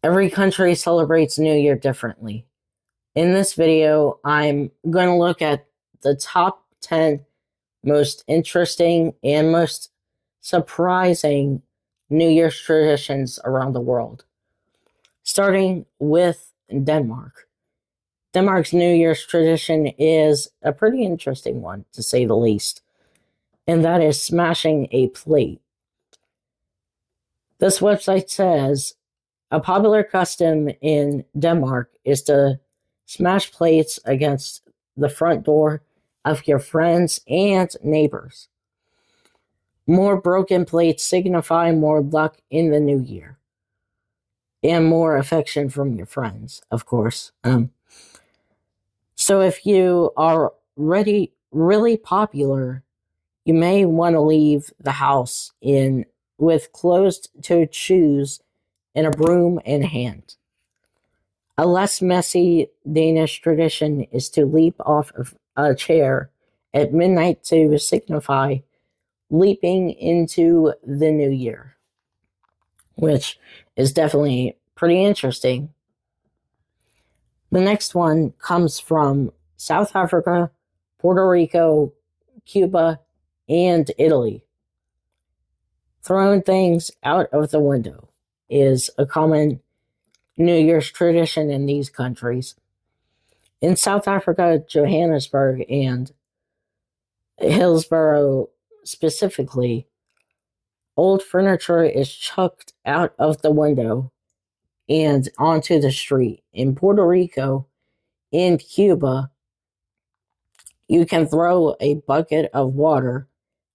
Every country celebrates New Year differently. In this video, I'm going to look at the top 10 most interesting and most surprising New Year's traditions around the world. Starting with Denmark. Denmark's New Year's tradition is a pretty interesting one, to say the least, and that is smashing a plate. This website says a popular custom in Denmark is to smash plates against the front door of your friends and neighbors. More broken plates signify more luck in the new year and more affection from your friends, of course. So if you are really popular, you may want to leave the house with closed-toed shoes and a broom in hand. A less messy Danish tradition is to leap off of a chair at midnight to signify leaping into the new year, which is definitely pretty interesting. The next one comes from South Africa, Puerto Rico, Cuba, and Italy. Throwing things out of the window is a common New Year's tradition in these countries. In South Africa, Johannesburg, and Hillsborough specifically, old furniture is chucked out of the window and onto the street. In Puerto Rico and Cuba, you can throw a bucket of water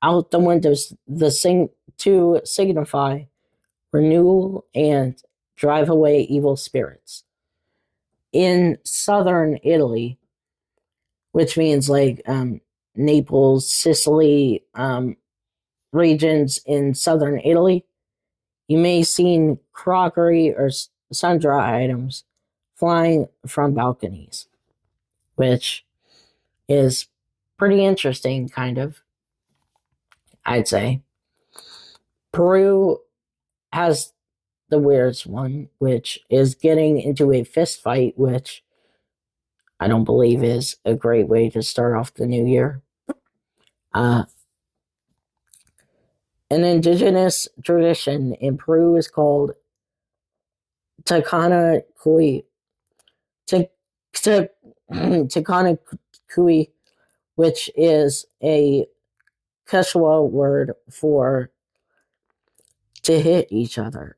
out the windows to signify renewal and drive away evil spirits. In southern Italy, which means like Naples, Sicily, regions in southern Italy, you may see crockery or sundry items flying from balconies, which is pretty interesting, kind of, I'd say. Peru has the weirdest one, which is getting into a fist fight, which I don't believe is a great way to start off the new year. An indigenous tradition in Peru is called Takana Kui. Takana Kui, which is a Quechua word for to hit each other.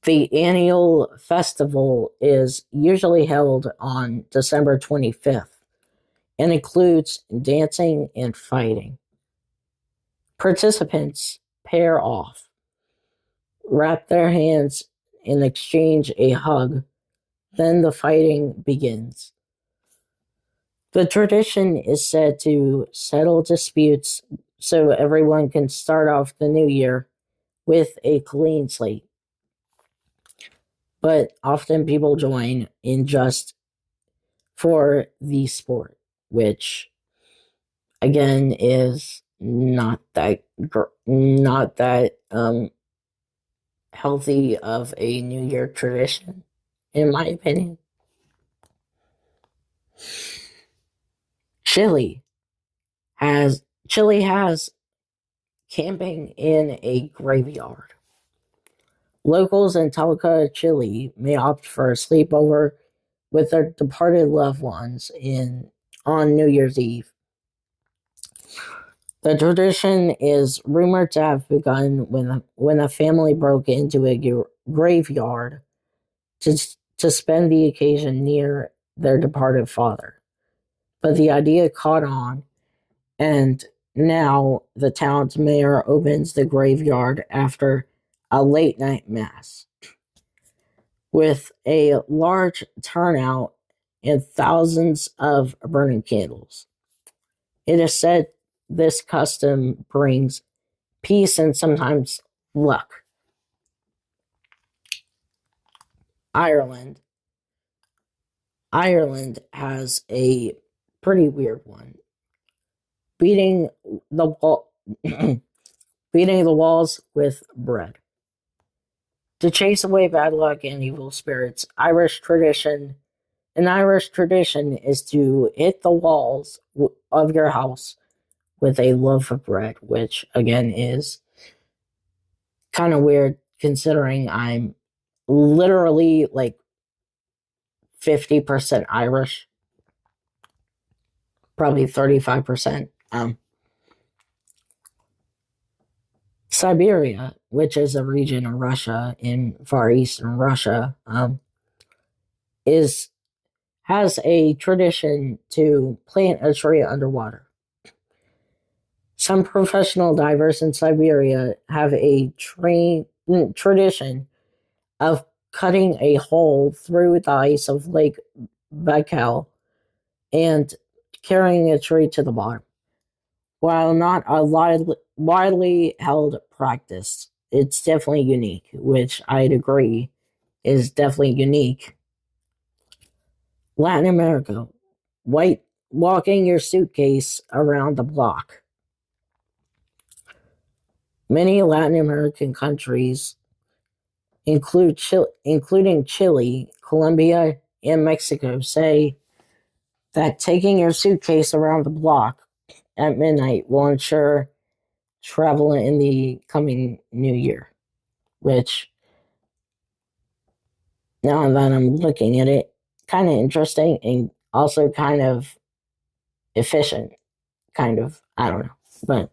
The annual festival is usually held on December 25th and includes dancing and fighting. Participants pair off, wrap their hands, and exchange a hug. Then the fighting begins. The tradition is said to settle disputes so everyone can start off the new year with a clean slate. But often people join in just for the sport, which again is not that healthy of a New Year tradition, in my opinion. Chile has camping in a graveyard. Locals in Talca, Chile may opt for a sleepover with their departed loved ones on New Year's Eve. The tradition is rumored to have begun when a family broke into a graveyard to spend the occasion near their departed father. But the idea caught on, and now the town's mayor opens the graveyard after a late night mass with a large turnout and thousands of burning candles. It is said this custom brings peace and sometimes luck. Ireland has a pretty weird one. Beating the walls with bread. To chase away bad luck and evil spirits, Irish tradition. An Irish tradition is to hit the walls of your house with a loaf of bread, which again is kind of weird considering I'm literally like 50% Irish, probably 35%. Siberia, which is a region of Russia in far eastern Russia, is has a tradition to plant a tree underwater. Some professional divers in Siberia have a tradition of cutting a hole through the ice of Lake Baikal and carrying a tree to the bottom. While not a widely held practice, it's definitely unique, which I'd agree is definitely unique. Latin America, walking your suitcase around the block. Many Latin American countries, including Chile, Colombia, and Mexico, say that taking your suitcase around the block at midnight will ensure travel in the coming new year, which, now that I'm looking at it, kind of interesting and also kind of efficient. Kind of, I don't know. But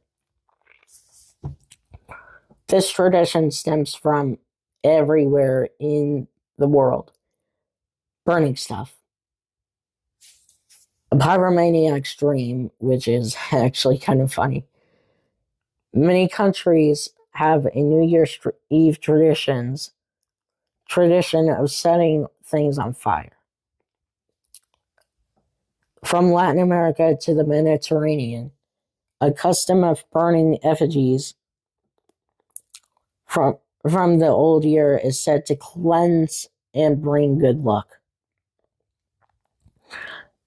this tradition stems from everywhere in the world. Burning stuff. A pyromaniac's dream, which is actually kind of funny. Many countries have a New Year's Eve tradition of setting things on fire. From Latin America to the Mediterranean, a custom of burning effigies from the old year is said to cleanse and bring good luck.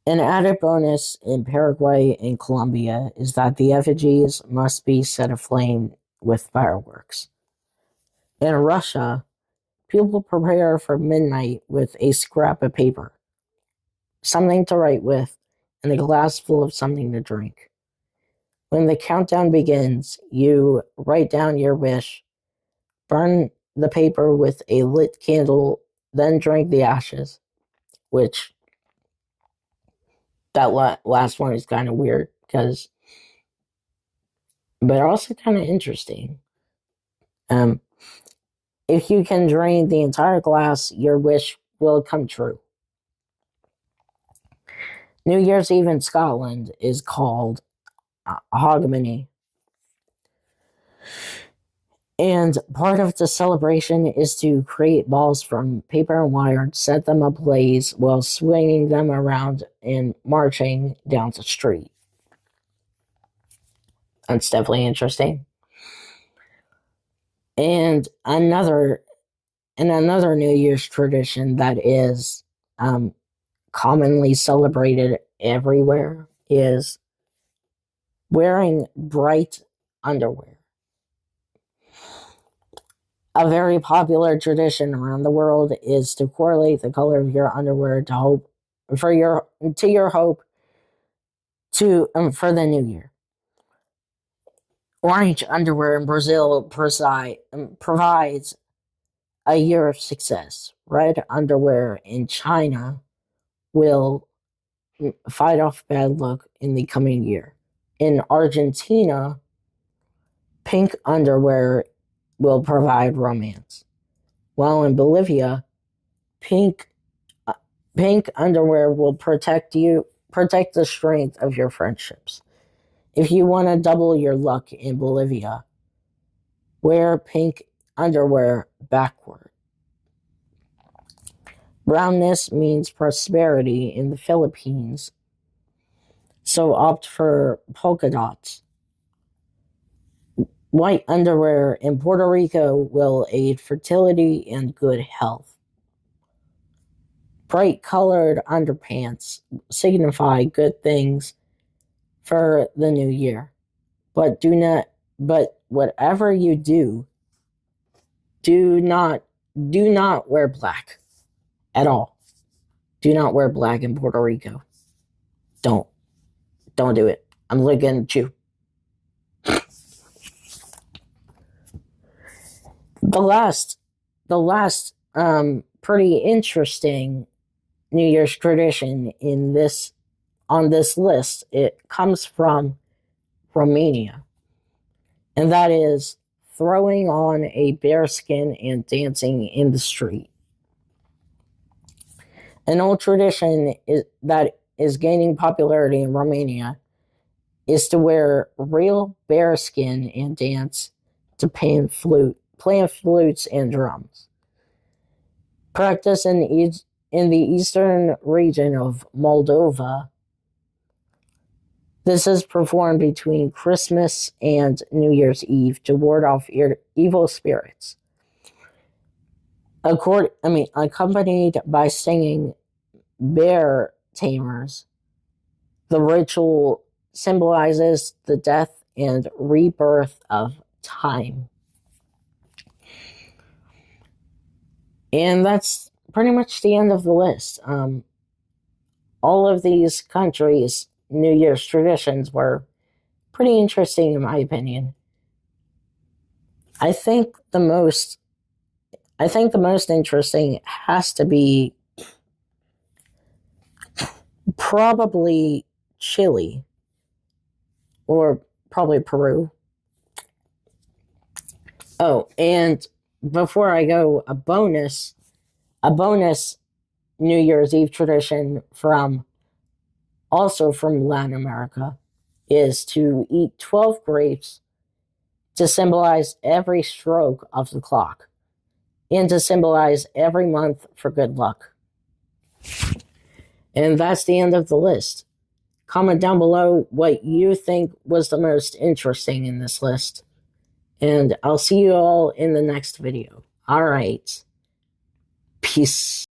An added bonus in Paraguay and Colombia is that the effigies must be set aflame with fireworks. In Russia, people prepare for midnight with a scrap of paper, something to write with, and a glass full of something to drink. When the countdown begins, you write down your wish, burn the paper with a lit candle, then drink the ashes, which that last one is kind of weird but also kind of interesting. If you can drain the entire glass, your wish will come true. New Year's Eve in Scotland is called Hogmanay. And part of the celebration is to create balls from paper and wire, set them ablaze while swinging them around and marching down the street. That's definitely interesting. And another New Year's tradition that is commonly celebrated everywhere is wearing bright underwear. A very popular tradition around the world is to correlate the color of your underwear to your hope for the new year. Orange underwear in Brazil provides a year of success. Red underwear in China will fight off bad luck in the coming year. In Argentina, pink underwear will provide romance. While in Bolivia, pink underwear will protect the strength of your friendships. If you want to double your luck in Bolivia, wear pink underwear backward. Brownness means prosperity in the Philippines, so opt for polka dots. White underwear in Puerto Rico will aid fertility and good health. Bright colored underpants signify good things for the new year. But whatever you do not do not wear black at all. Do not wear black in Puerto Rico. Don't do it. I'm looking at you. The last pretty interesting New Year's tradition on this list, it comes from Romania, and that is throwing on a bearskin and dancing in the street. An old tradition that is gaining popularity in Romania is to wear real bearskin and dance to pan flutes and drums. Practice in the eastern region of Moldova. This is performed between Christmas and New Year's Eve to ward off evil spirits. Accompanied by singing bear tamers, the ritual symbolizes the death and rebirth of time. And that's pretty much the end of the list. All of these countries' New Year's traditions were pretty interesting in my opinion. I think the most interesting has to be probably Chile or probably Peru. Oh, and before I go, a bonus New Year's Eve tradition from Latin America is to eat 12 grapes to symbolize every stroke of the clock and to symbolize every month for good luck. And that's the end of the list. Comment down below what you think was the most interesting in this list. And I'll see you all in the next video. All right. Peace.